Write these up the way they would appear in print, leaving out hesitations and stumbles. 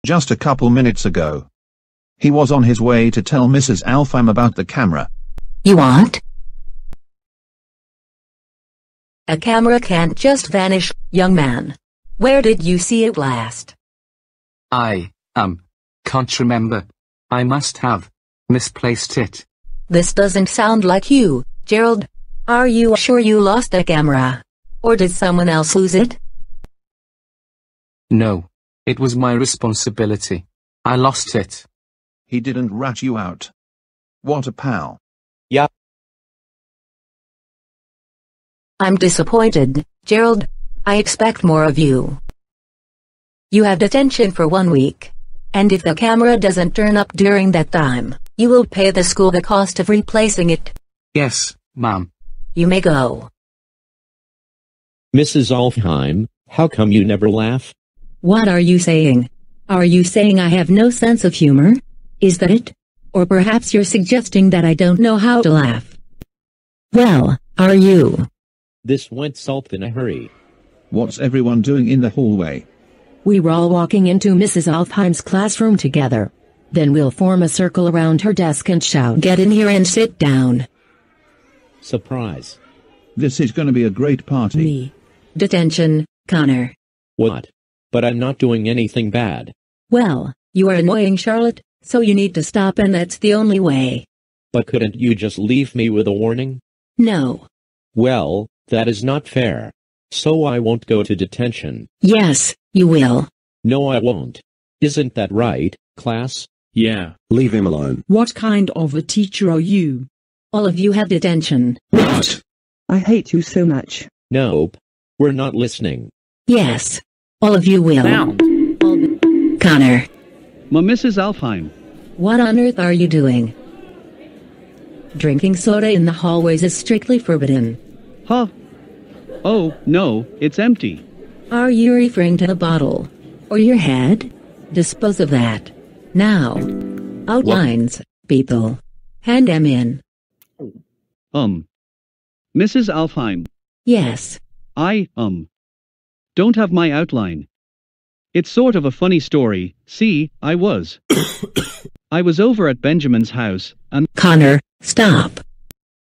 just a couple minutes ago. He was on his way to tell Mrs. Alfheim about the camera. You what? A camera can't just vanish, young man. Where did you see it last? I, can't remember. I must have misplaced it. This doesn't sound like you, Gerald. Are you sure you lost the camera? Or did someone else lose it? No. It was my responsibility. I lost it. He didn't rat you out. What a pal. Yeah. I'm disappointed, Gerald. I expect more of you. You have detention for 1 week. And if the camera doesn't turn up during that time, you will pay the school the cost of replacing it. Yes, ma'am. You may go. Mrs. Alfheim, how come you never laugh? What are you saying? Are you saying I have no sense of humor? Is that it? Or perhaps you're suggesting that I don't know how to laugh. Well, are you? This went south in a hurry. What's everyone doing in the hallway? We were all walking into Mrs. Alfheim's classroom together. Then we'll form a circle around her desk and shout, "Get in here and sit down." Surprise. This is going to be a great party. Me. Detention, Connor. What? But I'm not doing anything bad. Well, you are annoying, Charlotte, so you need to stop, and that's the only way. But couldn't you just leave me with a warning? No. Well, that is not fair. So I won't go to detention. Yes, you will. No, I won't. Isn't that right, class? Yeah. Leave him alone. What kind of a teacher are you? All of you have detention. What? I hate you so much. Nope. We're not listening. Yes. All of you will. Connor. Mrs. Alfheim. What on earth are you doing? Drinking soda in the hallways is strictly forbidden. Huh? Oh, no, it's empty. Are you referring to the bottle? Or your head? Dispose of that. Now. Outlines, people. Hand them in. Mrs. Alfheim. Yes. I, don't have my outline. It's sort of a funny story. See, I was over at Benjamin's house, and— Connor, stop.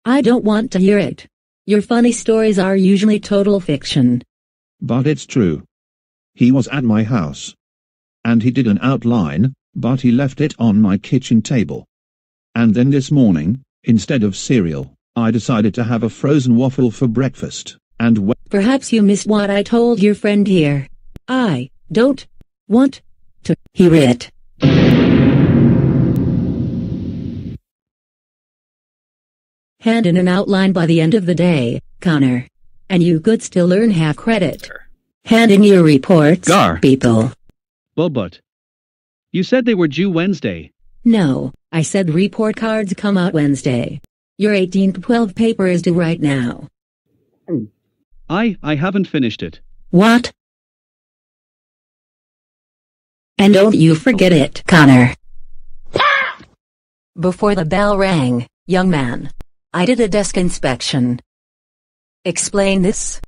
I don't want to hear it. Your funny stories are usually total fiction. But it's true. He was at my house. And he did an outline, but he left it on my kitchen table. And then this morning, instead of cereal, I decided to have a frozen waffle for breakfast, and perhaps you missed what I told your friend here. I don't want to hear it. Hand in an outline by the end of the day, Connor. And you could still earn half credit. Hand in your reports, people. But you said they were due Wednesday. No, I said report cards come out Wednesday. Your 1812 paper is due right now. I haven't finished it. What? And don't you forget it, Connor. Before the bell rang, young man, I did a desk inspection. Explain this.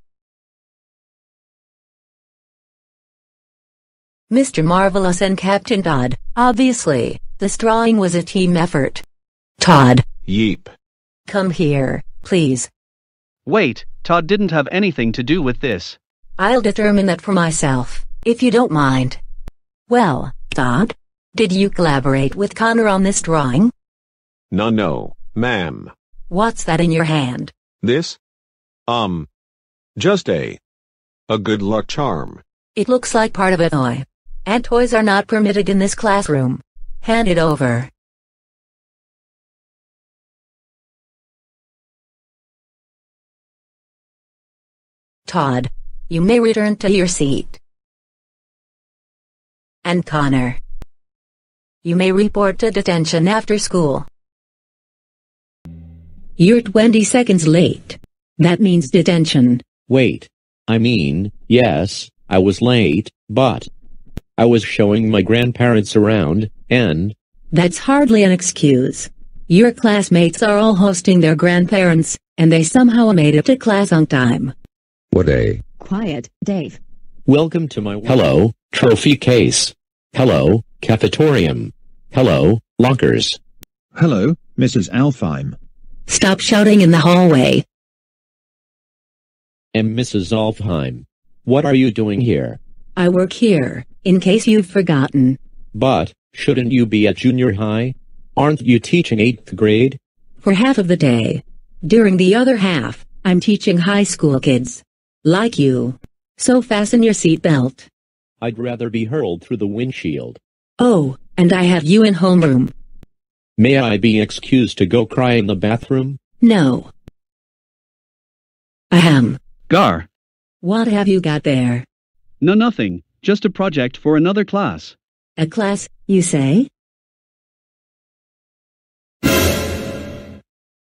Mr. Marvelous and Captain Todd, obviously, this drawing was a team effort. Todd. Yeep. Come here, please. Wait, Todd didn't have anything to do with this. I'll determine that for myself, if you don't mind. Well, Todd, did you collaborate with Connor on this drawing? No, ma'am. What's that in your hand? This? Just a good luck charm. It looks like part of a toy. And toys are not permitted in this classroom. Hand it over. Todd, you may return to your seat. And Connor, you may report to detention after school. You're 20 seconds late. That means detention. Wait. Yes, I was late, but I was showing my grandparents around, and— That's hardly an excuse. Your classmates are all hosting their grandparents, and they somehow made it to class on time. What a— Quiet, Dave. Welcome to my— Hello, trophy case. Hello, cafetorium. Hello, lockers. Hello, Mrs. Alfheim. Stop shouting in the hallway. And Mrs. Alfheim. What are you doing here? I work here, in case you've forgotten. But, shouldn't you be at junior high? Aren't you teaching 8th grade? For half of the day. During the other half, I'm teaching high school kids. Like you. So fasten your seatbelt. I'd rather be hurled through the windshield. Oh, and I have you in homeroom. May I be excused to go cry in the bathroom? No. Ahem. Gar. What have you got there? No, nothing. Just a project for another class. A class, you say?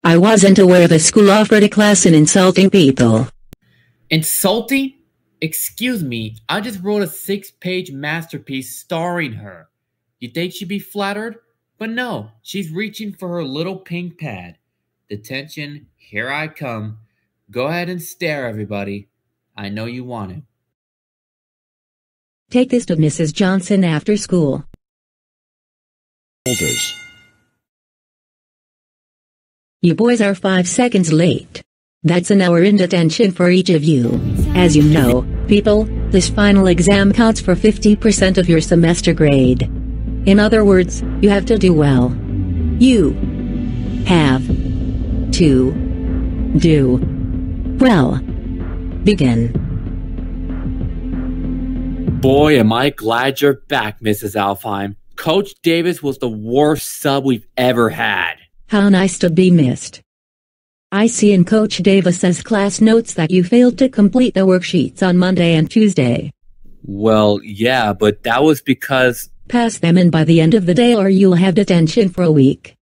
I wasn't aware the school offered a class in insulting people. Insulting? Excuse me, I just wrote a 6-page masterpiece starring her. You think she'd be flattered? But no, she's reaching for her little pink pad. Detention, here I come. Go ahead and stare, everybody. I know you want it. Take this to Mrs. Johnson after school. Holders. You boys are 5 seconds late. That's an hour in detention for each of you. As you know, people, this final exam counts for 50% of your semester grade. In other words, you have to do well. You have to do well. Begin. Boy, am I glad you're back, Mrs. Alfheim. Coach Davis was the worst sub we've ever had. How nice to be missed. I see in Coach Davis's class notes that you failed to complete the worksheets on Monday and Tuesday. Well, yeah, but that was because... Pass them in by the end of the day or you'll have detention for a week.